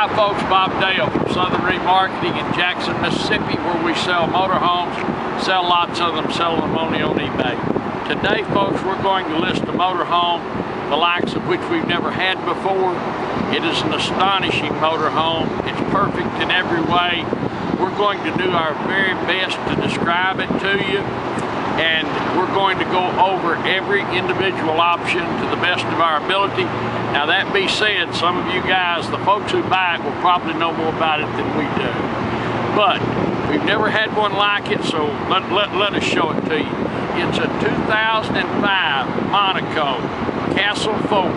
Hi folks, Bob Dale from Southern Remarketing in Jackson, Mississippi, where we sell motorhomes, sell lots of them, sell them only on eBay. Today folks, we're going to list a motorhome, the likes of which we've never had before. It is an astonishing motorhome. It's perfect in every way. We're going to do our very best to describe it to you, and we're going to go over every individual option to the best of our ability. Now that being said, some of you guys, the folks who buy it, will probably know more about it than we do. But we've never had one like it, so let us show it to you. It's a 2005 Monaco Castle 4.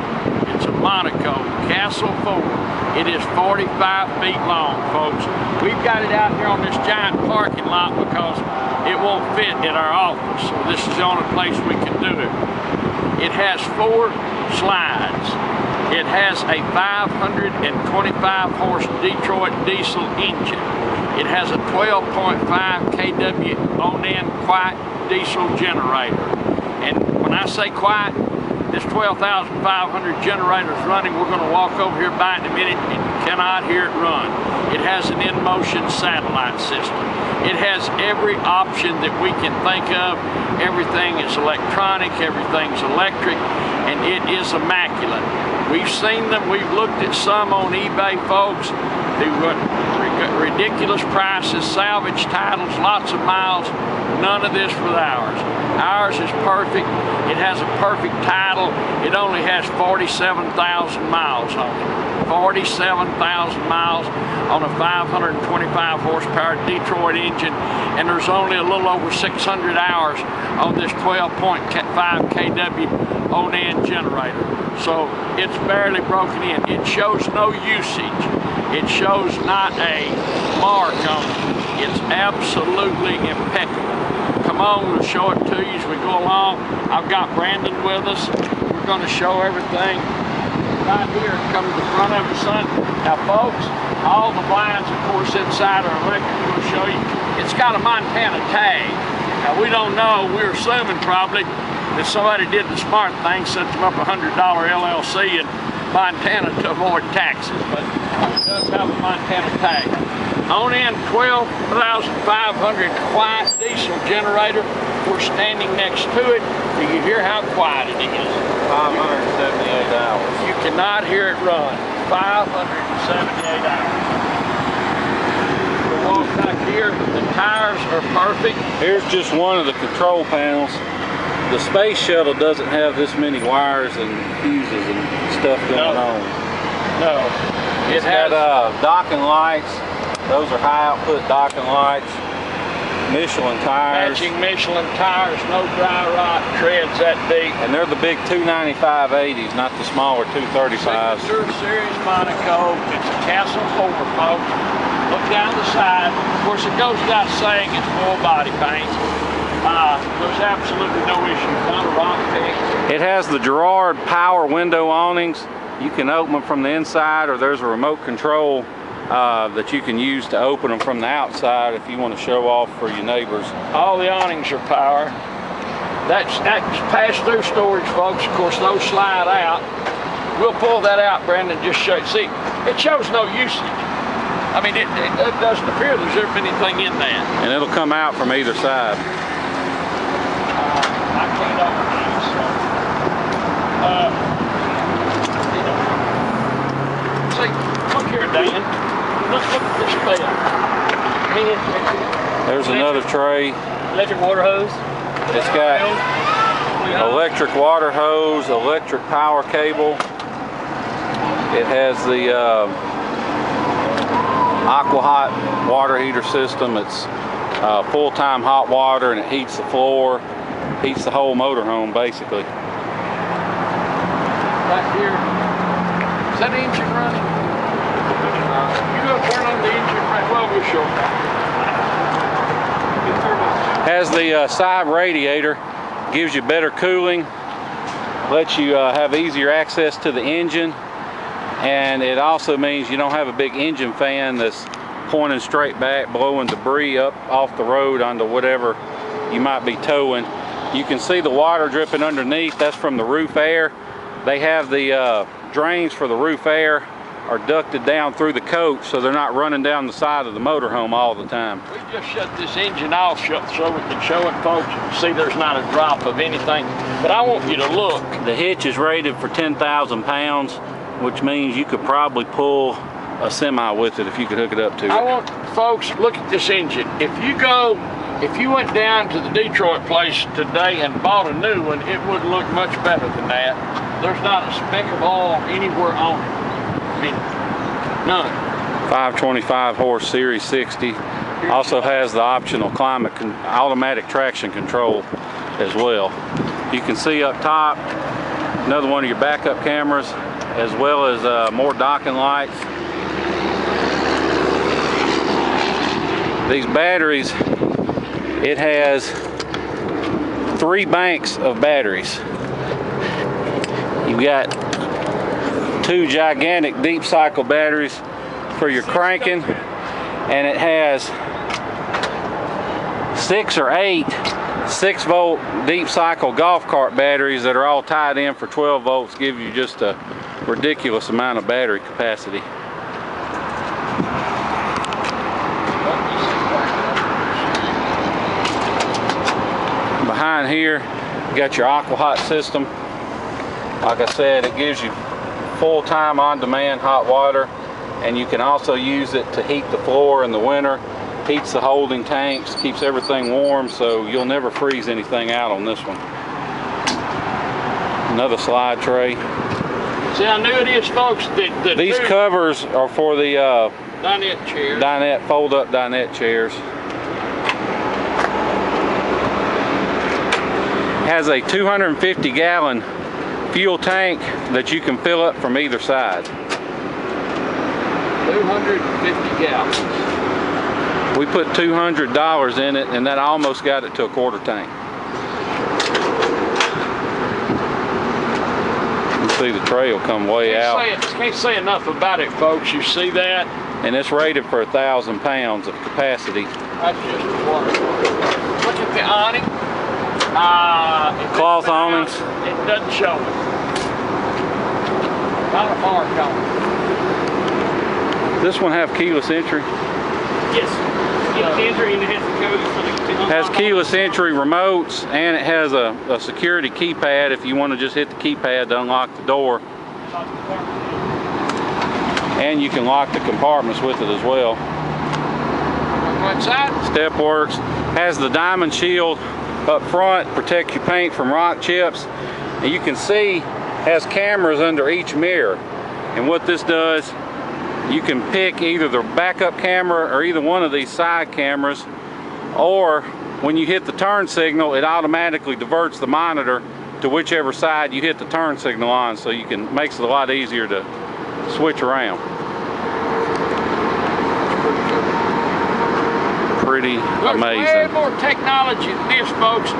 It's a Monaco Castle 4. It is 45 feet long, folks. We've got it out here on this giant parking lot because it won't fit in our office, so this is the only place we can do it. It has 4 slides. It has a 525 horse Detroit diesel engine. It has a 12.5 kW on-end quiet diesel generator. And when I say quiet, this 12,500 generator is running. We're going to walk over here by it in a minute, and you cannot hear it run. It has an in-motion satellite system. It has every option that we can think of. Everything is electronic, everything's electric, and it is immaculate. We've seen them, we've looked at some on eBay, folks. They were ridiculous prices, salvage titles, lots of miles. None of this with ours. Ours is perfect. It has a perfect title. It only has 47,000 miles on it. 47,000 miles on a 525 horsepower Detroit engine, and there's only a little over 600 hours on this 12.5 kW on-end generator. So it's barely broken in. It shows no usage. It shows not a mark on it. It's absolutely impeccable. Come on, we'll show it to you as we go along. I've got Brandon with us. We're going to show everything. Right here, come to the front of the sun. Now folks, all the blinds, of course, inside are electric. We'll show you. It's got a Montana tag. Now we don't know, we're assuming probably that somebody did the smart thing, set them up a $100 LLC in Montana to avoid taxes, but it does have a Montana tag. On-end 12,500 quiet diesel generator. We're standing next to it. Do you hear how quiet it is? 578 hours. You cannot hear it run. 578 hours. We'll walk back here. The tires are perfect. Here's just one of the control panels. The Space Shuttle doesn't have this many wires and fuses and stuff going on. No. It's got docking lights. Those are high output docking lights. Michelin tires. Matching Michelin tires, no dry rot, treads that deep. And they're the big 295 80s, not the smaller 235s. Signature Series Monaco. It's a Castle 4, folks. Look down the side. Of course, it goes without saying it's full body paint. There's absolutely no issue. Not a rock pick. It has the Girard power window awnings. You can open them from the inside, or there's a remote control that you can use to open them from the outside if you want to show off for your neighbors. All the awnings are power. That's pass-through storage, folks. Of course, those slide out. We'll pull that out, Brandon, just show you. See, it shows no usage. I mean, it doesn't appear there's ever been anything in that. And it'll come out from either side. I can't open these, so. See, look here, Dan. Look at this bed. There's another tray. Electric water hose. It's got electric water hose, electric power cable. It has the Aqua Hot water heater system. It's full-time hot water, and it heats the floor, heats the whole motorhome basically. Right here. Is that engine running? You go turn on the engine right. Well, we'll show you. Has the side radiator, gives you better cooling, lets you have easier access to the engine, and it also means you don't have a big engine fan that's pointing straight back, blowing debris up off the road onto whatever you might be towing. You can see the water dripping underneath. That's from the roof air. They have the drains for the roof air are ducted down through the coach so they're not running down the side of the motorhome all the time. We just shut this engine off so we can show it, folks. See, there's not a drop of anything, but I want you to look. The hitch is rated for 10,000 pounds, which means you could probably pull a semi with it if you could hook it up to it. I want folks, look at this engine. If you went down to the Detroit place today and bought a new one, it would look much better than that. There's not a speck of oil anywhere on it. I mean, none. 525 horse Series 60. Also has the optional automatic traction control as well. You can see up top another one of your backup cameras, as well as more docking lights. These batteries, it has 3 banks of batteries. You've got 2 gigantic deep cycle batteries for your cranking, and it has 6 or 8 6-volt deep cycle golf cart batteries that are all tied in for 12 volts, give you just a ridiculous amount of battery capacity. Behind here, you got your aqua hot system. Like I said, it gives you full-time on-demand hot water, and you can also use it to heat the floor in the winter. Heats the holding tanks, keeps everything warm, so you'll never freeze anything out on this one. Another slide tray. See how new it is, folks? These covers are for the dinette chairs. Fold-up dinette chairs. Has a 250-gallon fuel tank that you can fill up from either side. 250 gallons. We put $200 in it, and that almost got it to a quarter tank. You see the tray will come way out. Can't say enough about it, folks. You see that? And it's rated for 1,000 pounds of capacity. That's just wonderful. Look at the awning. Cloth awnings. It doesn't show it. Not a bar color. This one have keyless entry? Yes. Keyless entry, and it has the code for the... Has keyless entry remotes, and it has a security keypad if you want to just hit the keypad to unlock the door. And you can lock the compartments with it as well. What side? Step works. Has the diamond shield up front, protect your paint from rock chips. And you can see has cameras under each mirror. And what this does, you can pick either the backup camera or either one of these side cameras, or when you hit the turn signal, it automatically diverts the monitor to whichever side you hit the turn signal on, so you can makes it a lot easier to switch around. Pretty amazing. There's way more technology than this, folks,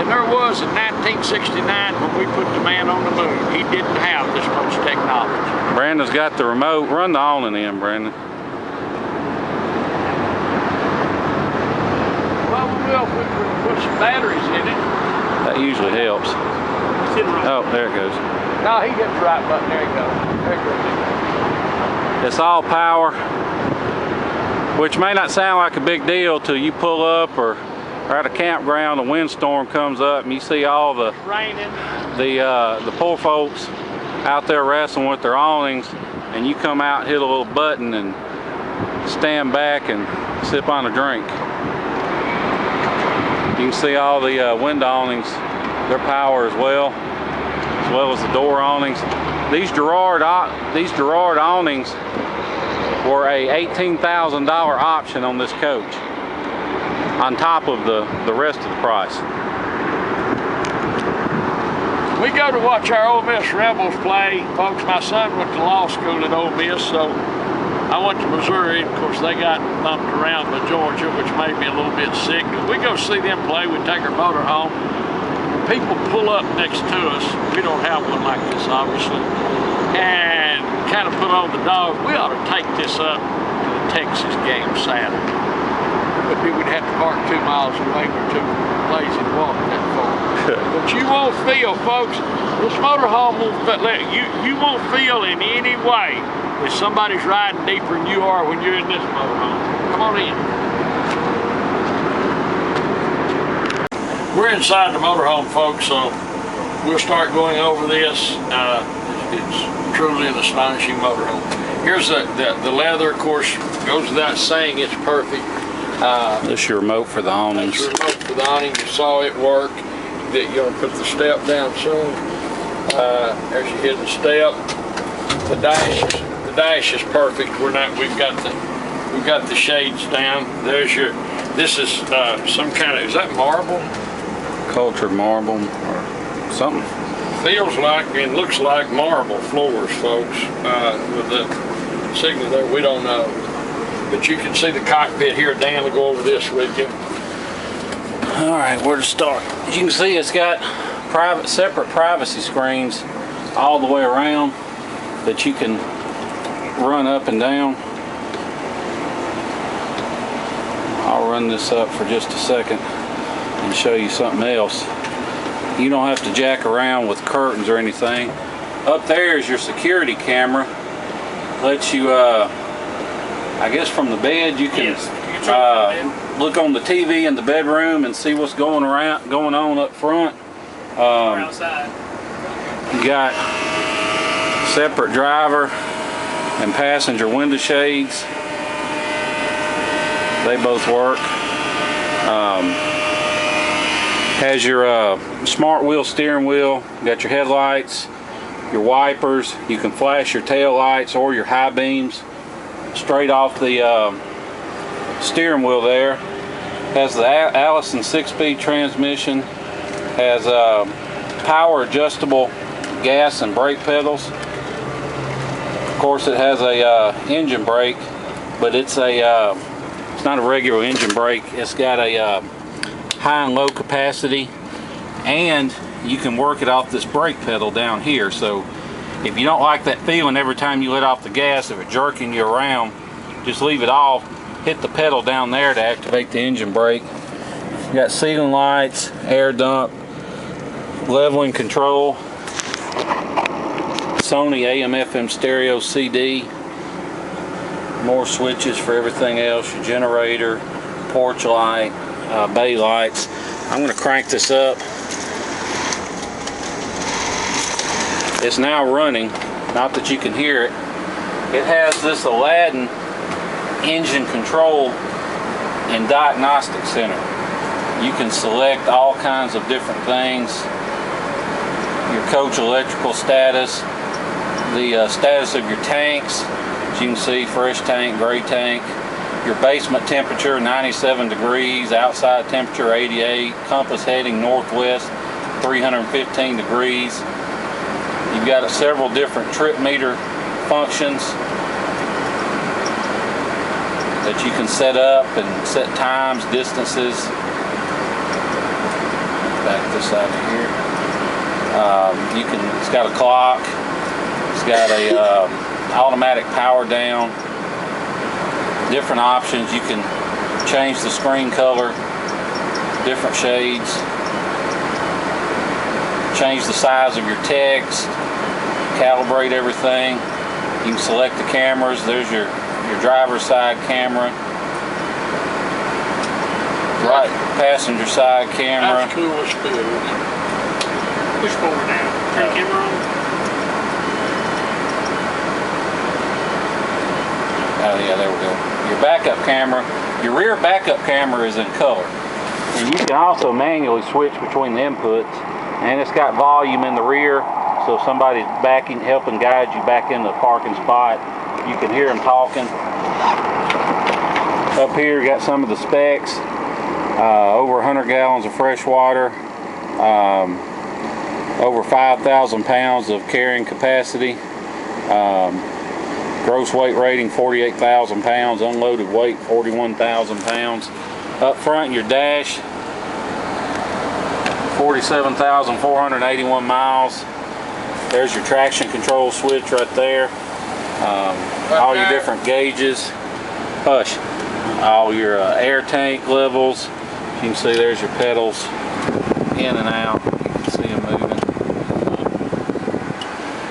than there was in 1969 when we put the man on the moon. He didn't have this much technology. Brandon's got the remote. Run the awning in, Brandon. Well, we will put some batteries in it. That usually helps. Oh, there it goes. No, he hit the right button. There you go. There you go. It's all power, which may not sound like a big deal till you pull up or at a campground, a windstorm comes up, and you see all the poor folks out there wrestling with their awnings, and you come out, hit a little button, and stand back and sip on a drink. You can see all the window awnings, their power as well as the door awnings. These Gerard awnings were a $18,000 option on this coach, on top of the rest of the price. We go to watch our Ole Miss Rebels play. Folks, my son went to law school at Ole Miss, so I went to Missouri. Of course, they got bumped around by Georgia, which made me a little bit sick. We go see them play. We take our motor home. People pull up next to us. We don't have one like this, obviously. And kind of put on the dog. We ought to take this up to the Texas game Saturday. But we'd have to park 2 miles away. We're too lazy to walk that far. But you won't feel, folks, this motorhome won't, you won't feel in any way is somebody's riding deeper than you are when you're in this motorhome. Come on in. We're inside the motorhome, folks, so we'll start going over this. It's truly an astonishing motorhome. Here's the leather, of course, goes without saying it's perfect. This is your remote for the awnings. That's your remote for the awning. You saw it work. You're going to put the step down soon. There's your hidden step. The dash is perfect. We've got the shades down. There's your. This is some kind of, is that marble? Cultured marble or something. Feels like and looks like marble floors, folks. With the signal there, we don't know. But you can see the cockpit here. Dan will go over this with you. All right, where to start? As you can see, it's got separate privacy screens all the way around that you can run up and down. I'll run this up for just a second and show you something else. You don't have to jack around with curtains or anything. Up there is your security camera. Lets you, I guess from the bed you can look on the TV in the bedroom and see what's going on up front. Or outside. You got separate driver and passenger window shades. They both work. Has your smart wheel steering wheel. Got your headlights, your wipers. You can flash your tail lights or your high beams straight off the steering wheel there. Has the Allison 6-speed transmission. Has power adjustable gas and brake pedals. Of course, it has a engine brake, but it's not a regular engine brake. It's got a high and low capacity, and you can work it off this brake pedal down here. So if you don't like that feeling every time you let off the gas, if it's jerking you around, just leave it off, hit the pedal down there to activate the engine brake. You got ceiling lights, air dump, leveling control, Sony AM/FM stereo CD, more switches for everything else, your generator, porch light, bay lights. I'm going to crank this up. It's now running, not that you can hear it. It has this Aladdin engine control and diagnostic center. You can select all kinds of different things. Your coach electrical status, the status of your tanks. As you can see, fresh tank, gray tank. Your basement temperature, 97 degrees. Outside temperature, 88. Compass heading northwest, 315 degrees. You've got several different trip meter functions that you can set up and set times, distances. Back this out of here. It's got a clock. It's got a automatic power down. Different options. You can change the screen color, different shades. Change the size of your text. Calibrate everything. You can select the cameras. There's your driver's side camera. Right, passenger side camera. That's cool as speed. Push forward now. Turn the camera on. Oh yeah, there we go. Your backup camera. Your rear backup camera is in color. And you can also manually switch between the inputs. And it's got volume in the rear, so if somebody's helping guide you back in the parking spot, you can hear them talking. Up here, you got some of the specs. Over 100 gallons of fresh water. Over 5,000 pounds of carrying capacity. Gross weight rating 48,000 pounds. Unloaded weight 41,000 pounds. Up front, your dash. 47,481 miles. There's your traction control switch right there. All your different gauges. Hush. All your air tank levels. You can see there's your pedals in and out. You can see them moving.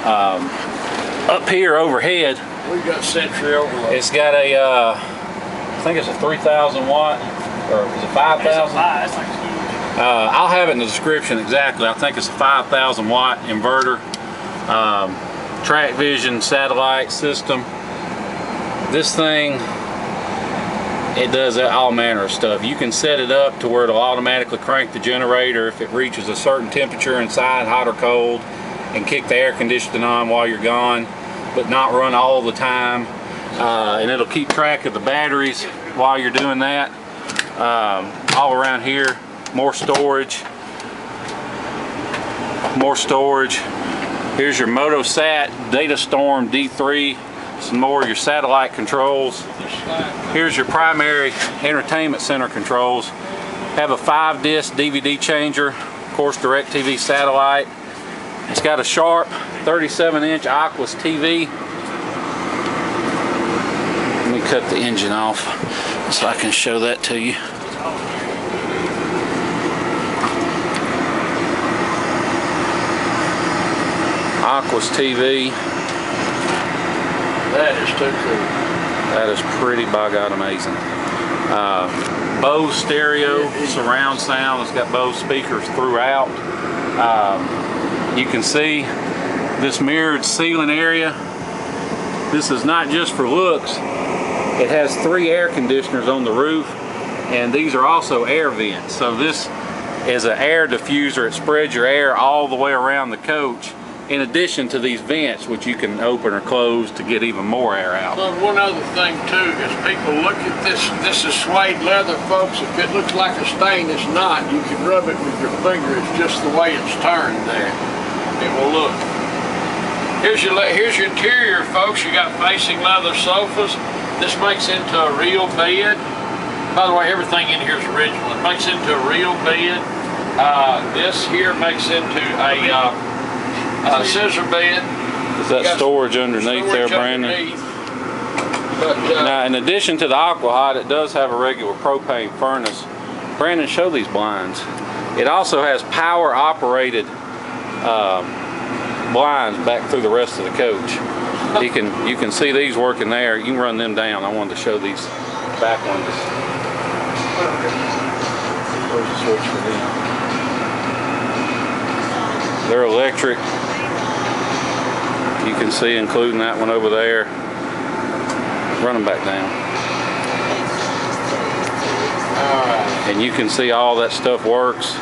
Up here overhead We've got Century Overload. It's got a, I think it's a 3,000 watt, or is it 5,000? That's like huge. I'll have it in the description exactly. I think it's a 5,000 watt inverter. Track vision satellite system. This thing, it does all manner of stuff. You can set it up to where it'll automatically crank the generator if it reaches a certain temperature inside, hot or cold, and kick the air conditioning on while you're gone, but not run all the time. And it'll keep track of the batteries while you're doing that. All around here, more storage. More storage. Here's your MotoSat DataStorm D3. Some more of your satellite controls. Here's your primary entertainment center controls. Have a 5-disc DVD changer, of course DirecTV satellite. It's got a sharp 37-inch Aquos TV. Let me cut the engine off so I can show that to you. Aquos TV. That is too cool. That is pretty by God amazing. Bose stereo, surround sound. It's got Bose speakers throughout. You can see this mirrored ceiling area. This is not just for looks. It has 3 air conditioners on the roof, and these are also air vents. So this is an air diffuser. It spreads your air all the way around the coach, in addition to these vents, which you can open or close to get even more air out. But one other thing too is people look at this. This is suede leather, folks. If it looks like a stain, it's not. You can rub it with your finger. It's just the way it's turned there. It will look. Here's your interior, folks. You got facing leather sofas. This makes into a real bed. By the way, everything in here is original. It makes into a real bed. This here makes into a scissor bed. Is that storage underneath there, Brandon? But, now, in addition to the aqua-hot, it does have a regular propane furnace. Brandon, show these blinds. It also has power-operated blinds back through the rest of the coach. You can see these working there. You can run them down. I wanted to show these back windows. Where's the switch for them? They're electric. You can see, including that one over there. Run them back down. And you can see all that stuff works.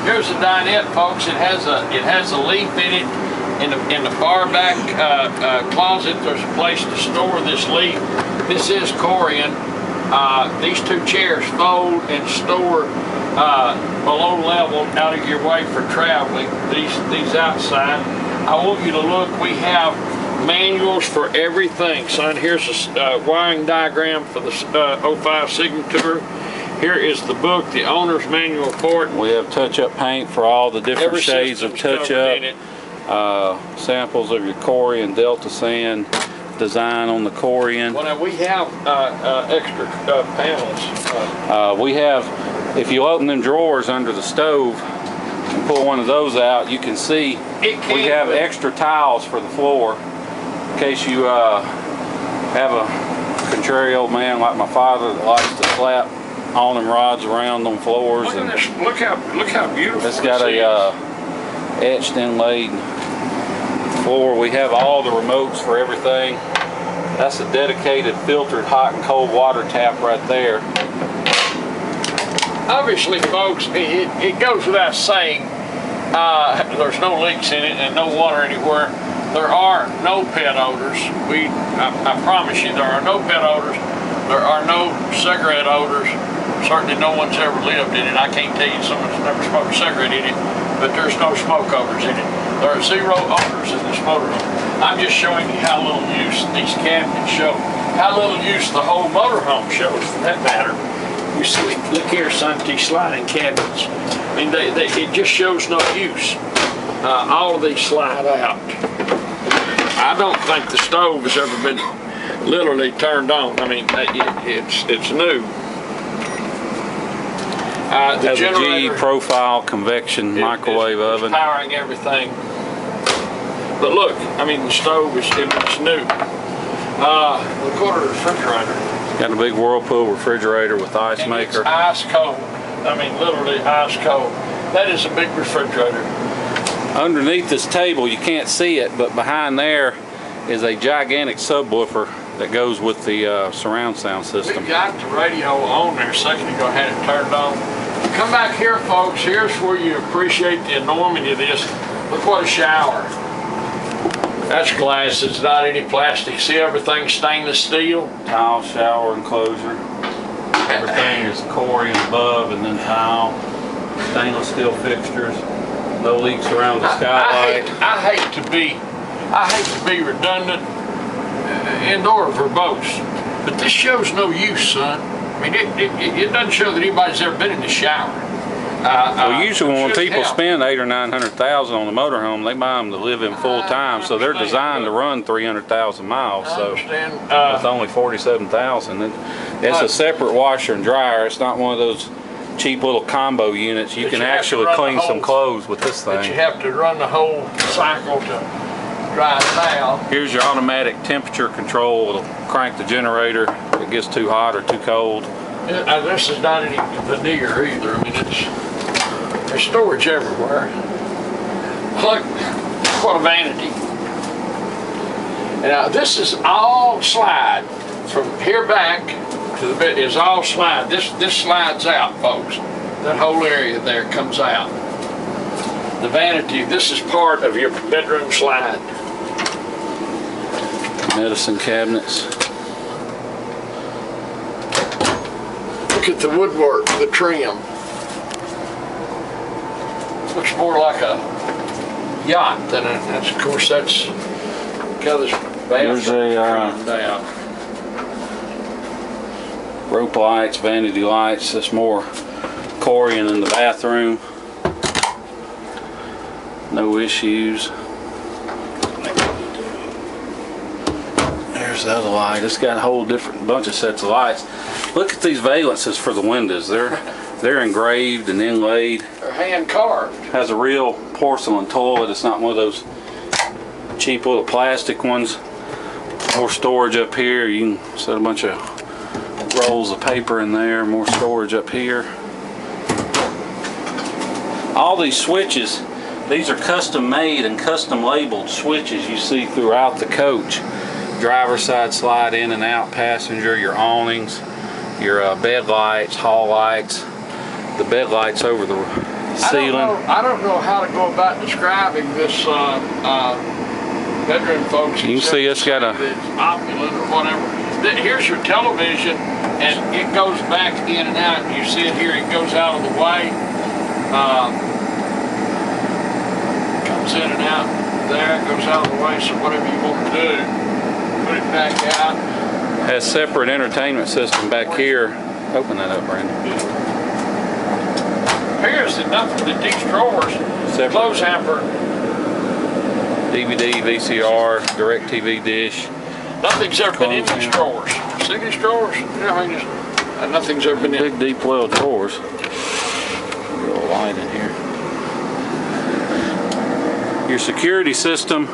Here's the dinette, folks. It has a leaf in it. In the far back closet, there's a place to store this leaf. This is Corian. These 2 chairs fold and store below level, out of your way for traveling. These outside. I want you to look. We have manuals for everything. Son, here's a wiring diagram for the 05 Signature. Here is the book, the owner's manual for it. We have touch-up paint for all the different shades of touch-up. Samples of your Corian Delta Sand design on the Corian. Well, now we have extra panels. We have, if you open them drawers under the stove and pull one of those out, you can see we have extra tiles for the floor in case you have a contrary old man like my father that likes to slap awning rods around on floors. Look at this. Look how beautiful. It's got a etched inlaid floor. We have all the remotes for everything. That's a dedicated filtered hot and cold water tap right there. Obviously, folks, it goes without saying, there's no leaks in it and no water anywhere. There are no pet odors. I promise you, there are no pet odors. There are no cigarette odors. Certainly no one's ever lived in it. I can't tell you someone's never smoked a cigarette in it, but there's no smoke odors in it. There are 0 odors in this motorhome. I'm just showing you how little use these cabinets show. How little use the whole motorhome shows, for that matter. You see, look here, son, these sliding cabinets. I mean, it just shows no use. All of these slide out. I don't think the stove has ever been literally turned on. I mean, it's new. The has generator, a G profile convection microwave oven. Powering everything. But look, I mean, the stove is it's new. Look what a refrigerator. Got a big Whirlpool refrigerator with ice And maker. it's ice cold. I mean, literally ice cold. That is a big refrigerator. Underneath this table, you can't see it, but behind there is a gigantic subwoofer that goes with the surround sound system. We got the radio on there a second ago, had it turned on. Come back here, folks. Here's where you appreciate the enormity of this. Look what a shower. That's glass. It's not any plastic. See, everything's stainless steel. Tile shower enclosure. Everything is corian above and then tile. Stainless steel fixtures. No leaks around the skylight. I hate to be redundant and or verbose, but this shows no use, son. I mean, it doesn't show that anybody's ever been in the shower. Well, usually when people spend $800,000 or $900,000 on the motorhome, they buy them to live in full time, so they're designed to run 300,000 miles. So with only 47,000, it's a separate washer and dryer. It's not one of those cheap little combo units. You can actually clean some clothes with this thing. But you have to run the whole cycle to dry it out. Here's your automatic temperature control. It'll crank the generator if it gets too hot or too cold. This is not any veneer either. I mean, there's storage everywhere. Look, what a vanity. And now this is all slide from here back to the bed is all slide. This slides out, folks. That whole area there comes out. The vanity, this is part of your bedroom slide. Medicine cabinets. Look at the woodwork, the trim. Looks more like a yacht than that's, of course, that's got this There's a down. rope lights, vanity lights. That's more corian in the bathroom. No issues. There's the other light. It's got a whole different bunch of sets of lights. Look at these valances for the windows. They're engraved and inlaid. They're hand carved. Has a real porcelain toilet. It's not one of those cheap little plastic ones. More storage up here. You can set a bunch of rolls of paper in there. More storage up here. All these switches, these are custom made and custom labeled switches you see throughout the coach. Driver's side slide in and out, passenger, your awnings, your bed lights, hall lights, the bed lights over the ceiling. I don't know how to go about describing this bedroom, folks. You can see it's got a opulent or whatever. Here's your television, and it goes back in and out. You see it here. It goes out of the way. Comes in and out. There, it goes out of the way. So whatever you want to do, put it back out. Has separate entertainment system back here. Open that up, Brandon. Here's nothing that these drawers. Separate. Clothes hamper. DVD, VCR, DirecTV dish. Nothing's ever been in these drawers. See these drawers? Yeah, I mean, nothing's ever been in. Big, deep well drawers. Real light in here. Your security system.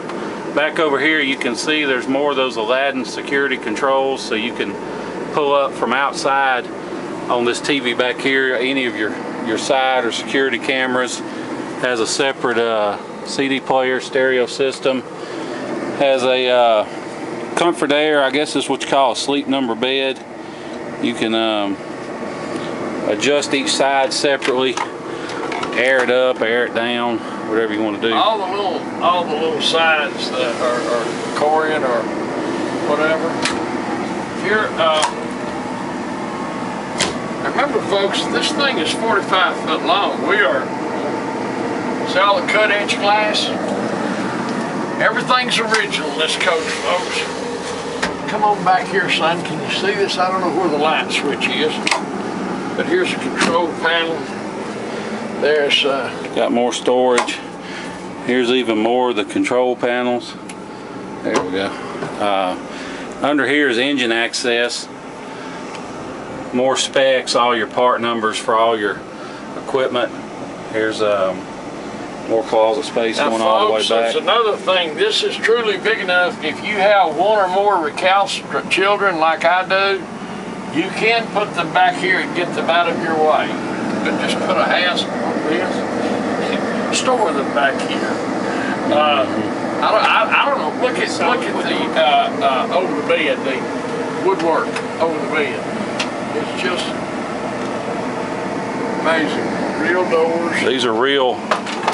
Back over here you can see there's more of those Aladdin security controls, so you can pull up from outside on this TV back here. Any of your side or security cameras. Has a separate CD player, stereo system. Has a comfort air, I guess is what you call a sleep number bed. You can adjust each side separately, air it up, air it down, whatever you want to do. All the little sides that are corian or whatever. Here, remember, folks, this thing is 45 foot long. See all the cut inch glass? Everything's original in this coach, folks. Come on back here, son. Can you see this? I don't know where the light switch is, but here's a control panel. There's got more storage. Here's even more of the control panels. There we go. Under here is engine access. More specs, all your part numbers for all your equipment. Here's More closet space Now, going all the way folks, back. that's another thing. This is truly big enough. If you have one or more recalcitrant children like I do, you can put them back here and get them out of your way. But just put a house on this, store them back here. I don't know. Look at the over the bed, the woodwork over the bed. It's just amazing. Real doors. These are real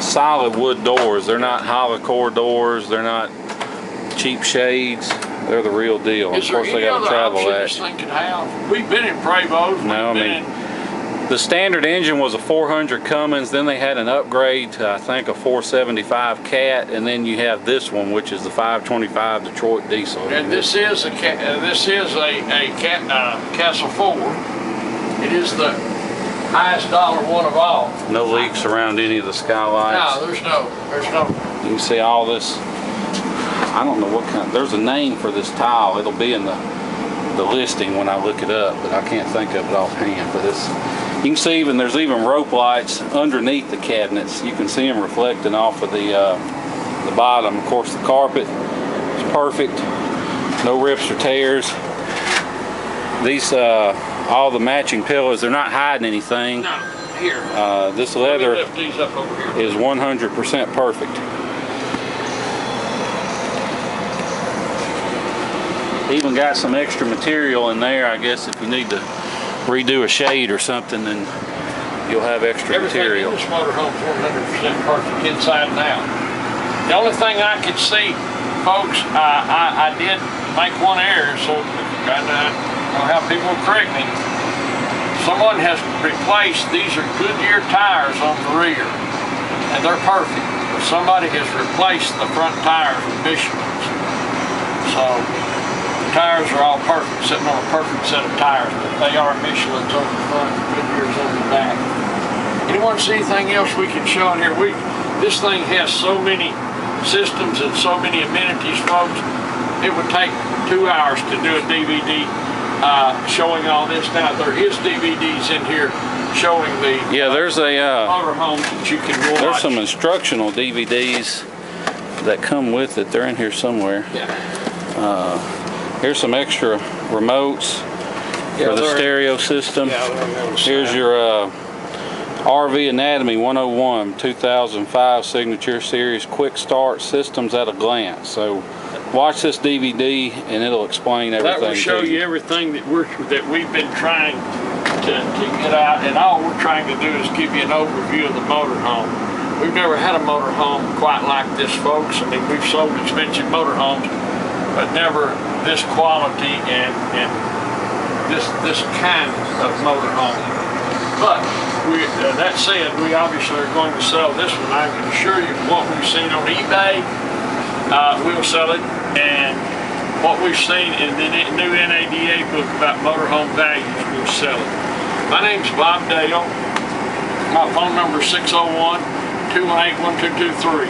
solid wood doors. They're not hollow core doors. They're not cheap shades. They're the real deal. Is Of course, there they any got to other travel option that. this thing could have? We've been in Prevost. No, I mean, the standard engine was a 400 Cummins. Then they had an upgrade to, I think, a 475 Cat, and then you have this one, which is the 525 Detroit diesel. And this is a Castle 4. It is the highest dollar one of all. No leaks around any of the skylights. No, there's no. You can see all this. I don't know what kind. There's a name for this tile. It'll be in the listing when I look it up, but I can't think of it offhand. But it's, you can see there's even rope lights underneath the cabinets. You can see them reflecting off of the bottom. Of course, the carpet is perfect. No rips or tears. These all the matching pillows, they're not hiding anything. No, here. This leather Let me lift these up over here. is 100% perfect. Even got some extra material in there. I guess if you need to redo a shade or something, then you'll have extra material. Everything in this motorhome is 100% perfect inside and out. The only thing I could see, folks, I did make one error, so I know how people will correct me. Someone has replaced, these are Goodyear tires on the rear, and they're perfect. But somebody has replaced the front tires with Michelin's. So the tires are all perfect, sitting on a perfect set of tires, but they are Michelin's on the front, Goodyear's on the back. Anyone see anything else we can show in here? This thing has so many systems and so many amenities, folks. It would take 2 hours to do a DVD showing all this. Now there is DVDs in here showing the there's a motorhomes that you can watch. there's some instructional DVDs that come with it. They're in here somewhere. Yeah. Here's some extra remotes for the stereo system. Here's your RV Anatomy 101 2005 Signature Series Quick Start Systems at a Glance. So watch this DVD and it'll explain everything. That will show you everything that we've been trying to get out, and all we're trying to do is give you an overview of the motorhome. We've never had a motorhome quite like this, folks. I mean, we've sold expensive motorhomes, but never this quality and this kind of motorhome. But that said, we obviously are going to sell this one. I can assure you, what we've seen on eBay, we'll sell it, and what we've seen in the new NADA book about motorhome values, we'll sell it. My name's Bob Dale. My phone number is 601-218-1223.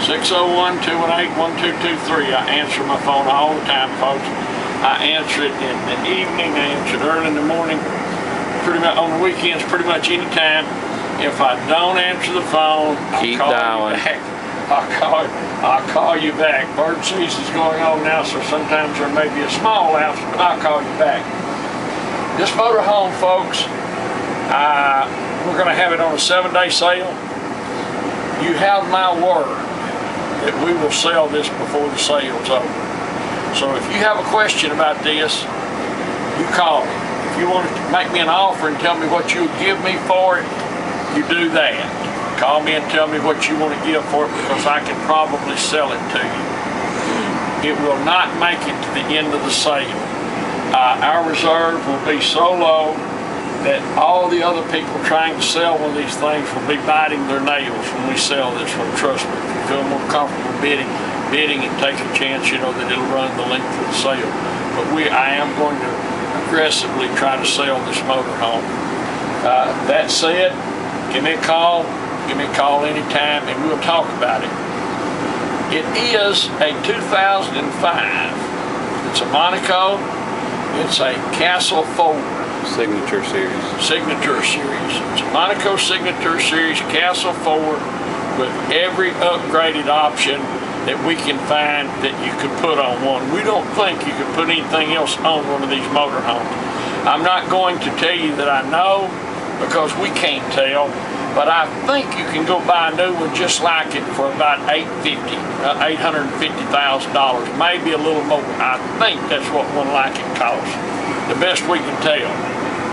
601-218-1223. I answer my phone all the time, folks. I answer it in the evening, I answer it early in the morning, pretty much on the weekends, pretty much any time. If I don't answer the phone, keep dialing. I'll call you back. Bird season's going on now, so sometimes there may be a small lapse, but I'll call you back. This motorhome, folks, we're going to have it on a 7-day sale. You have my word that we will sell this before the sale's over. So if you have a question about this, you call me. If you want to make me an offer and tell me what you would give me for it, you do that. Call me and tell me what you want to give for it, because I can probably sell it to you. It will not make it to the end of the sale. Our reserve will be so low that all the other people trying to sell one of these things will be biting their nails when we sell this one. Trust me, if you feel more comfortable bidding and take a chance, you know that it'll run the length of the sale. But I am going to aggressively try to sell this motorhome. That said, give me a call anytime and we'll talk about it. It is a 2005. It's a Monaco. It's a Castle 4. Signature Series. Signature Series. It's a Monaco Signature Series Castle 4 with every upgraded option that we can find that you could put on one. We don't think you could put anything else on one of these motorhomes. I'm not going to tell you that I know, because we can't tell, but I think you can go buy a new one just like it for about $850,000, maybe a little more. I think that's what one like it costs, the best we can tell.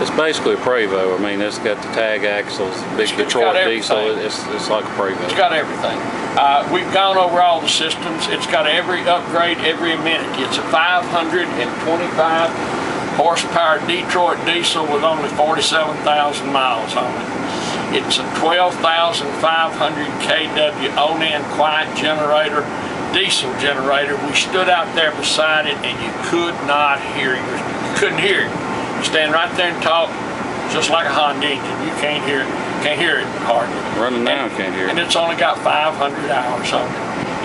It's basically a Prevost. I mean, it's got the tag axles, big Detroit diesel. It's like a Prevost. It's got everything. We've gone over all the systems. It's got every upgrade every minute. It's a 525 horsepower Detroit diesel with only 47,000 miles on it. It's a 12,500 kW Onan quiet generator, diesel generator. We stood out there beside it and you could not hear it. You couldn't hear it. You stand right there and talk just like a Honda engine. You can't hear it. Can't hear it hardly. Running now, can't hear it. And it's only got 500 hours on it.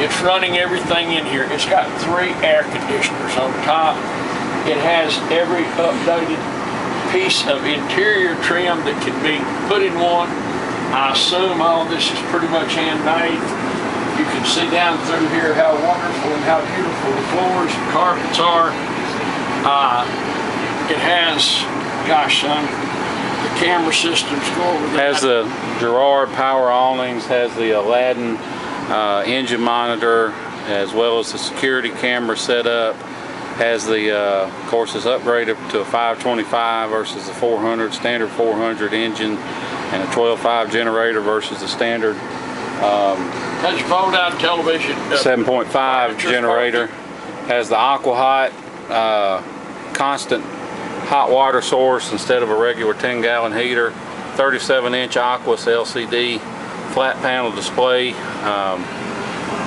It's running everything in here. It's got 3 air conditioners on top. It has every updated piece of interior trim that can be put in one. I assume all this is pretty much handmade. You can see down through here how wonderful and how beautiful the floors and carpets are. It has, gosh son, the camera systems go over there. Has the Girard power awnings, has the Aladdin engine monitor, as well as the security camera set up. Has the, of course, it's upgraded to a 525 versus the 400, standard 400 engine, and a 12.5 generator versus the standard Has your fold-out television. 7.5 generator. Has the AquaHot constant hot water source instead of a regular 10-gallon heater. 37-inch Aquas LCD flat panel display.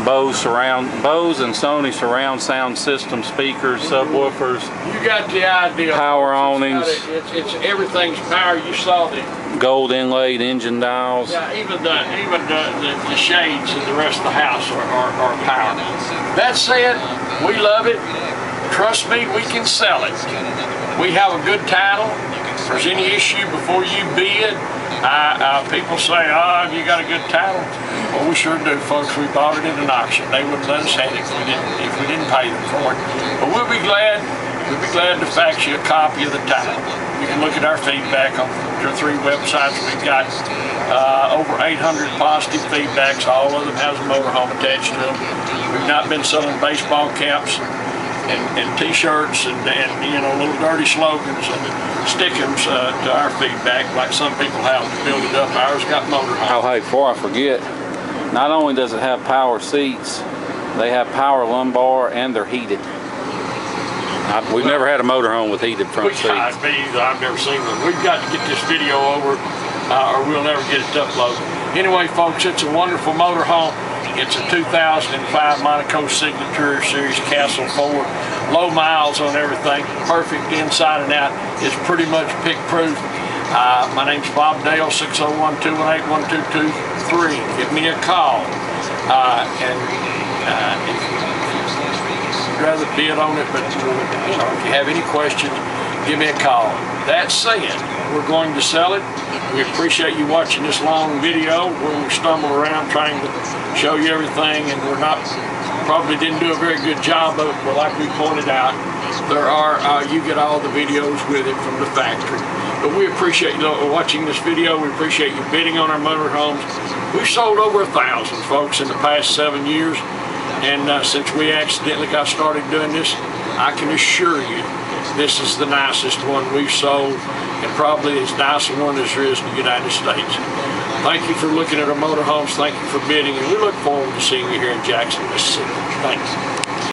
Bose and Sony surround sound system speakers, subwoofers. You got the idea. Power awnings. It's everything's power. You saw the gold inlaid engine dials. Yeah, even the shades in the rest of the house are power. That said, we love it. Trust me, we can sell it. We have a good title. If there's any issue before you bid, people say, oh, you got a good title? Well, we sure do, folks. We bought it at an auction. They wouldn't let us have it if we didn't pay them for it. But we'll be glad to fax you a copy of the title. You can look at our feedback on the 3 websites. We've got over 800 positive feedbacks. All of them has a motorhome attached to them. We've not been selling baseball caps and t-shirts and you know, little dirty slogans and stickers to our feedback like some people have to build it up. Ours got motorhome. Oh, hey, before I forget, not only does it have power seats, they have power lumbar and they're heated. We've never had a motorhome with heated front seats. I've never seen one. We've got to get this video over or we'll never get it uploaded. Anyway, folks, it's a wonderful motorhome. It's a 2005 Monaco Signature Series Castle 4. Low miles on everything. Perfect inside and out. It's pretty much pick-proof. My name's Bob Dale, 601-218-1223. Give me a call. If you'd rather bid on it, but you know, if you have any questions, give me a call. That said, we're going to sell it. We appreciate you watching this long video where we stumble around trying to show you everything, and we're not, probably didn't do a very good job of it, but like we pointed out, there are, you get all the videos with it from the factory. But we appreciate you watching this video. We appreciate you bidding on our motorhomes. We've sold over 1,000, folks, in the past 7 years. And since we accidentally got started doing this, I can assure you this is the nicest one we've sold, and probably as nice a one as there is in the United States. Thank you for looking at our motorhomes. Thank you for bidding, and we look forward to seeing you here in Jackson, Mississippi. Thanks.